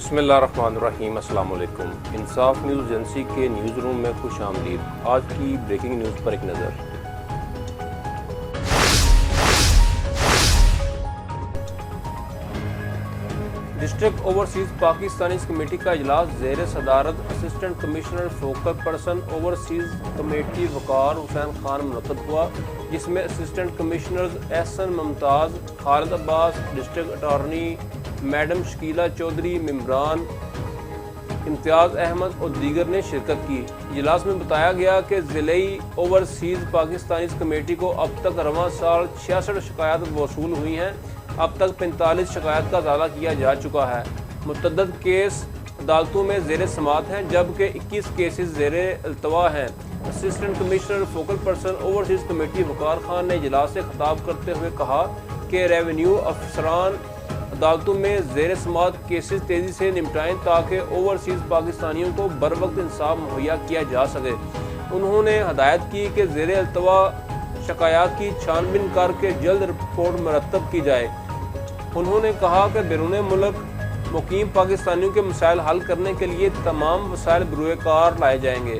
बिस्मिल्लाहिर्रहमानिर्रहीम। अस्सलाम वालेकुम। इंसाफ न्यूज़ एजेंसी के न्यूज़ रूम में खुश आमदीद। आज की ब्रेकिंग न्यूज़ पर एक नज़र। डिस्ट्रिक्ट ओवरसीज़ पाकिस्तानीज़ कमेटी का इजलास ज़ेर सदारत assistant commissioner focal person overseas committee Waqar Hussain Khan मुनक्कद हुआ, जिसमें assistant commissioners Ehsan Mumtaz, Khalid Abbas, district attorney madam Shakeela Chaudhry, मिम्बरान इम्तियाज़ अहमद और दीगर ने शिरकत की। इजलास में बताया गया कि ज़िले ओवरसीज़ पाकिस्तानीज़ कमेटी को अब तक रवां साल 66 शिकायत वसूल हुई हैं। अब तक 45 शिकायत का इजाला किया जा चुका है। मुतअद्दिद केस अदालतों में ज़ेर समाअत हैं, जबकि 21 केसेस ज़ेर अल्तवा हैं। Assistant commissioner focal person overseas committee Waqar Khan ने इजलास से खिताब करते हुए कहा कि रेवेन्यू अफसरान अदालतों में ज़ेर समाअत केसेस तेज़ी से निपटाएं ताकि ओवरसीज़ पाकिस्तानियों को बर वक्त इंसाफ मुहैया किया जा सके। उन्होंने हदायत की कि ज़ेर अल्तवा शिकायत की छानबीन करके जल्द रिपोर्ट मुरतब की जाए। उन्होंने कहा कि बैरून मुल्क मुकीम पाकिस्तानियों के मसाइल हल करने के लिए तमाम वसाइल बरूए कार लाए जाएंगे।